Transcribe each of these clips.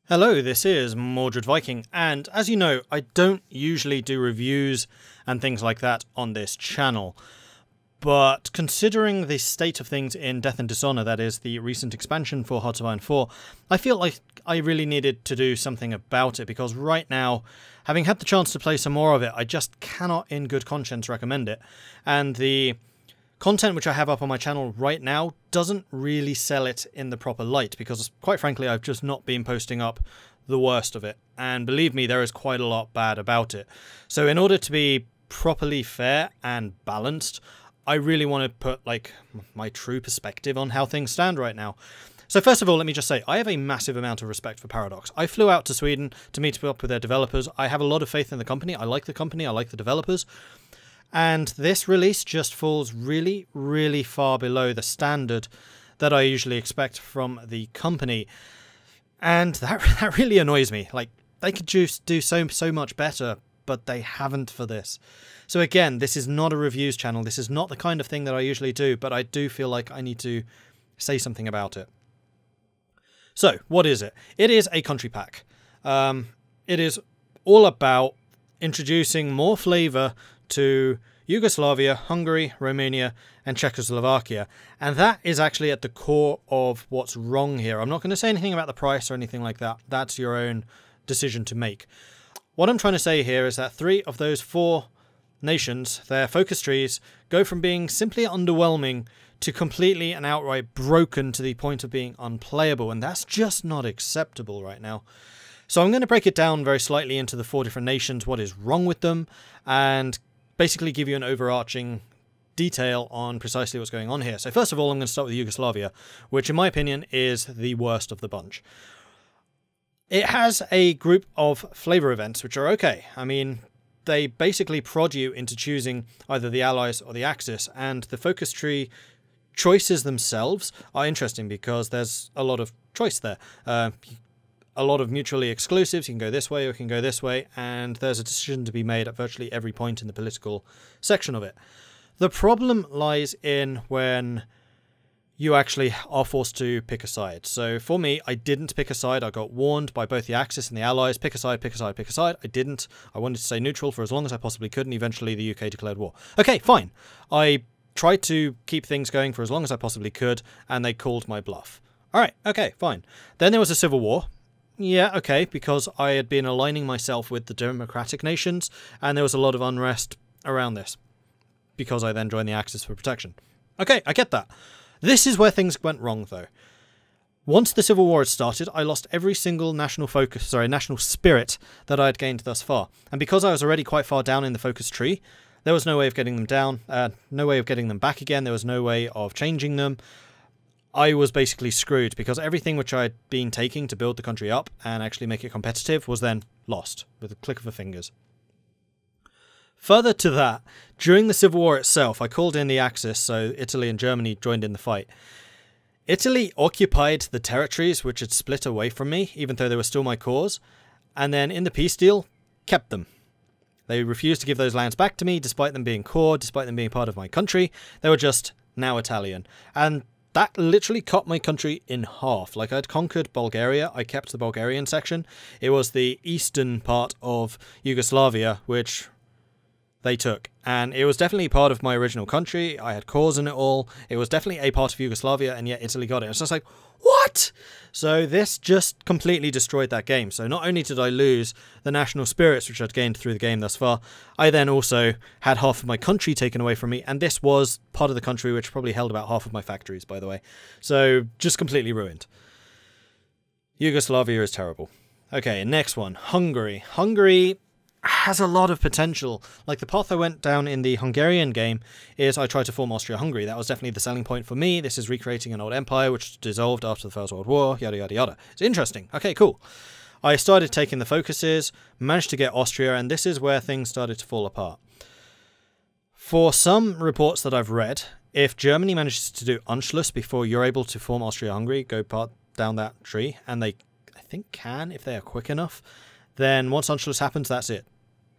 Hello, this is Mordred Viking, and as you know, I don't usually do reviews and things like that on this channel. But considering the state of things in Death and Dishonor, that is, the recent expansion for Hearts of Iron 4, I feel like I really needed to do something about it, because right now, having had the chance to play some more of it, I just cannot in good conscience recommend it. And the content which I have up on my channel right now doesn't really sell it in the proper light, because quite frankly I've just not been posting up the worst of it, and believe me, there is quite a lot bad about it. So in order to be properly fair and balanced, I really want to put like my true perspective on how things stand right now. So first of all, let me just say, I have a massive amount of respect for Paradox. I flew out to Sweden to meet up with their developers. I have a lot of faith in the company, I like the developers. And this release just falls really, really far below the standard that I usually expect from the company. And that really annoys me. Like, they could just do so much better, but they haven't for this. So again, this is not a reviews channel. This is not the kind of thing that I usually do, but I do feel like I need to say something about it. So, what is it? It is a country pack. It is all about introducing more flavour to Yugoslavia, Hungary, Romania, and Czechoslovakia. And that is actually at the core of what's wrong here. I'm not going to say anything about the price or anything like that. That's your own decision to make. What I'm trying to say here is that 3 of those 4 nations, their focus trees, go from being simply underwhelming to completely and outright broken to the point of being unplayable. And that's just not acceptable right now. So I'm going to break it down very slightly into the 4 different nations, what is wrong with them, and basically give you an overarching detail on precisely what's going on here. So first of all, I'm going to start with Yugoslavia, which in my opinion is the worst of the bunch. It has a group of flavor events which are okay. I mean, they basically prod you into choosing either the Allies or the Axis, and the focus tree choices themselves are interesting because there's a lot of choice there. A lot of mutually exclusives. You can go this way or you can go this way, and there's a decision to be made at virtually every point in the political section of it. The problem lies in when you actually are forced to pick a side. So for me, I didn't pick a side. I got warned by both the Axis and the Allies, pick a side, pick a side, pick a side. I didn't. I wanted to stay neutral for as long as I possibly could, and eventually the UK declared war. Okay, fine. I tried to keep things going for as long as I possibly could, and they called my bluff. Alright, okay, fine. Then there was a civil war. Yeah, okay, because I had been aligning myself with the democratic nations, and there was a lot of unrest around this, because I then joined the Axis for protection. Okay, I get that. This is where things went wrong, though. Once the Civil War had started, I lost every single national spirit that I had gained thus far. And because I was already quite far down in the focus tree, there was no way of getting them down, no way of getting them back again, there was no way of changing them. I was basically screwed, because everything which I had been taking to build the country up and actually make it competitive was then lost with a click of the fingers. Further to that, during the Civil War itself, I called in the Axis, so Italy and Germany joined in the fight. Italy occupied the territories which had split away from me, even though they were still my cause, and then in the peace deal, kept them. They refused to give those lands back to me, despite them being core, despite them being part of my country. They were just now Italian. And that literally cut my country in half. Like, I'd conquered Bulgaria, I kept the Bulgarian section. It was the eastern part of Yugoslavia, which they took. And it was definitely part of my original country. I had cores in it all. It was definitely a part of Yugoslavia, and yet Italy got it. It's just like, what? So this just completely destroyed that game. So not only did I lose the national spirits which I'd gained through the game thus far, I then also had half of my country taken away from me, and this was part of the country which probably held about half of my factories, by the way. So just completely ruined. Yugoslavia is terrible. Okay, next one, Hungary. Hungary has a lot of potential. Like, the path I went down in the Hungarian game is I tried to form Austria-Hungary. That was definitely the selling point for me. This is recreating an old empire which dissolved after the First World War, yada yada yada. It's interesting. Okay, cool. I started taking the focuses, managed to get Austria, and this is where things started to fall apart. For some reports that I've read, if Germany manages to do Anschluss before you're able to form Austria-Hungary, go part down that tree, and they, I think, can if they are quick enough, then once Anschluss happens, that's it.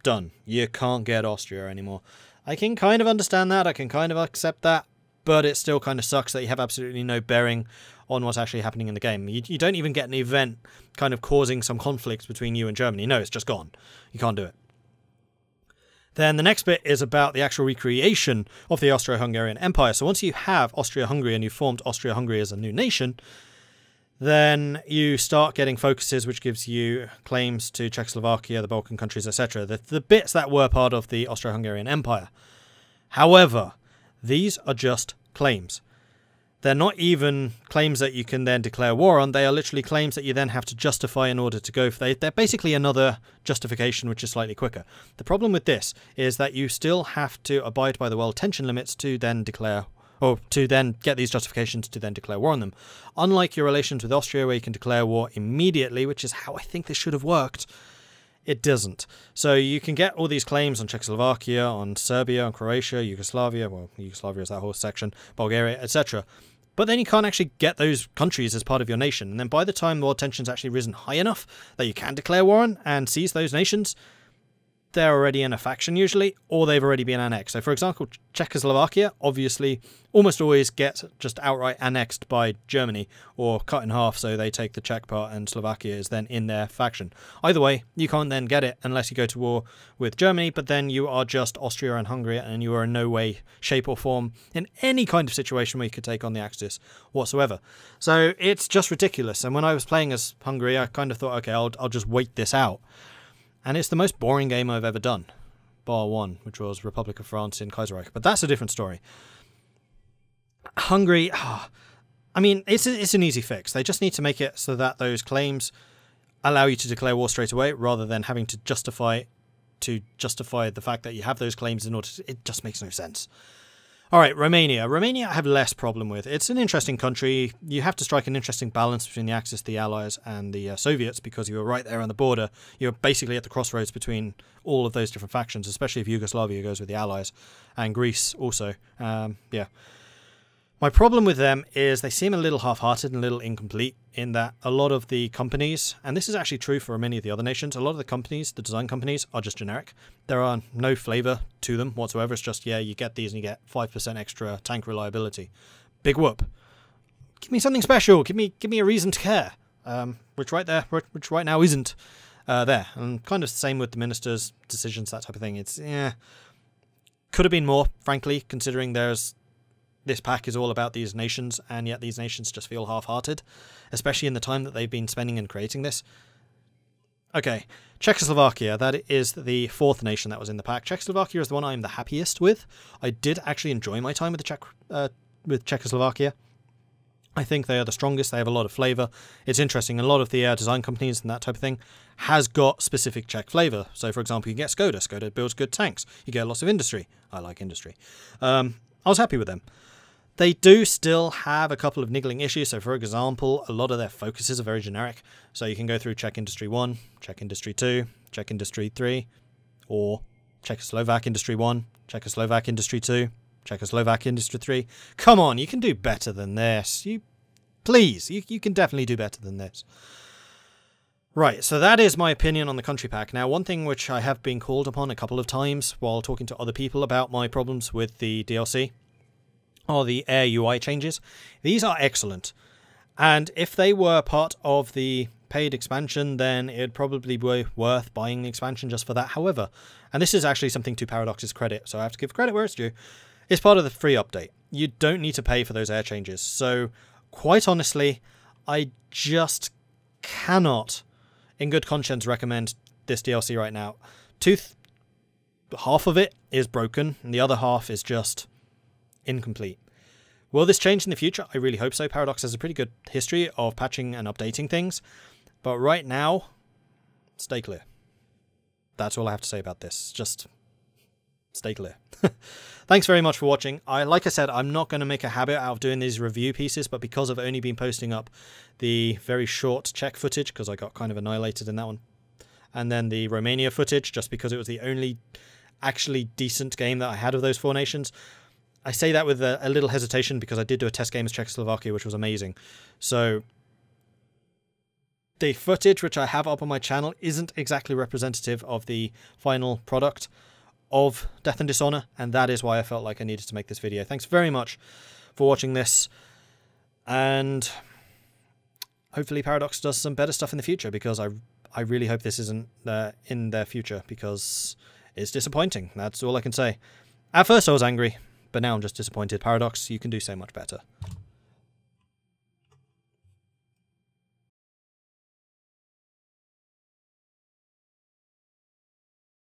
Done. You can't get Austria anymore. I can kind of understand that, I can kind of accept that, but it still kind of sucks that you have absolutely no bearing on what's actually happening in the game. You don't even get an event kind of causing some conflicts between you and Germany. No, it's just gone. You can't do it. Then the next bit is about the actual recreation of the Austro-Hungarian Empire. So once you have Austria-Hungary and you've formed Austria-Hungary as a new nation, then you start getting focuses, which gives you claims to Czechoslovakia, the Balkan countries, etc. The bits that were part of the Austro-Hungarian Empire. However, these are just claims. They're not even claims that you can then declare war on. They are literally claims that you then have to justify in order to go. They're basically another justification, which is slightly quicker. The problem with this is that you still have to abide by the world tension limits to then declare, or to then get these justifications to then declare war on them. Unlike your relations with Austria, where you can declare war immediately, which is how I think this should have worked, it doesn't. So you can get all these claims on Czechoslovakia, on Serbia, on Croatia, Yugoslavia, well, Yugoslavia is that whole section, Bulgaria, etc. But then you can't actually get those countries as part of your nation. And then by the time world tension's actually risen high enough that you can declare war on and seize those nations, they're already in a faction usually, or they've already been annexed. So for example, Czechoslovakia obviously almost always gets just outright annexed by Germany, or cut in half so they take the Czech part and Slovakia is then in their faction. Either way, you can't then get it unless you go to war with Germany, but then you are just Austria and Hungary and you are in no way, shape or form in any kind of situation where you could take on the Axis whatsoever. So it's just ridiculous. And when I was playing as Hungary, I kind of thought, okay, I'll just wait this out. And it's the most boring game I've ever done, bar one, which was Republic of France in Kaiserreich. But that's a different story. Hungary, I mean, it's an easy fix. They just need to make it so that those claims allow you to declare war straight away, rather than having to justify the fact that you have those claims in order to... It just makes no sense. All right, Romania. Romania I have less problem with. It's an interesting country. You have to strike an interesting balance between the Axis, the Allies, and the Soviets, because you are right there on the border. You're basically at the crossroads between all of those different factions, especially if Yugoslavia goes with the Allies, and Greece also. Yeah. My problem with them is they seem a little half-hearted and a little incomplete, in that a lot of the companies, and this is actually true for many of the other nations, a lot of the companies, the design companies, are just generic. There are no flavour to them whatsoever. It's just, yeah, you get these and you get 5% extra tank reliability. Big whoop. Give me something special. Give me a reason to care. Which right now isn't there. And kind of the same with the ministers' decisions, that type of thing. It's, yeah, could have been more, frankly, considering this pack is all about these nations, and yet these nations just feel half-hearted, especially in the time that they've been spending in creating this. Okay, Czechoslovakia, that is the fourth nation that was in the pack. Czechoslovakia is the one I'm the happiest with. I did actually enjoy my time with Czechoslovakia. I think they are the strongest. They have a lot of flavour. It's interesting. A lot of the design companies and that type of thing has got specific Czech flavour. So, for example, you get Skoda. Skoda builds good tanks. You get lots of industry. I like industry. I was happy with them. They do still have a couple of niggling issues. So, for example, a lot of their focuses are very generic. So you can go through Czech Industry 1, Czech Industry 2, Czech Industry 3, or Czechoslovak Industry 1, Czechoslovak Industry 2, Czechoslovak Industry 3. Come on, you can do better than this. Please, you can definitely do better than this. Right, so that is my opinion on the country pack. Now, one thing which I have been called upon a couple of times while talking to other people about my problems with the DLC are the air UI changes. These are excellent. And if they were part of the paid expansion, then it'd probably be worth buying the expansion just for that. However, and this is actually something to Paradox's credit, so I have to give credit where it's due, it's part of the free update. You don't need to pay for those air changes. So, quite honestly, I just cannot, in good conscience, recommend this DLC right now. Half of it is broken, and the other half is just incomplete. Will this change in the future? I really hope so. Paradox has a pretty good history of patching and updating things, but right now, stay clear. That's all I have to say about this. Just stay clear. Thanks very much for watching. Like I said, I'm not going to make a habit out of doing these review pieces, but because I've only been posting up the very short Czech footage, because I got kind of annihilated in that one, and then the Romania footage, just because it was the only actually decent game that I had of those four nations. I say that with a little hesitation because I did do a test game as Czechoslovakia, which was amazing. So the footage which I have up on my channel isn't exactly representative of the final product of Death and Dishonor, and that is why I felt like I needed to make this video. Thanks very much for watching this, and hopefully Paradox does some better stuff in the future, because I really hope this isn't in their future, because it's disappointing. That's all I can say. At first I was angry, but now I'm just disappointed. Paradox, you can do so much better.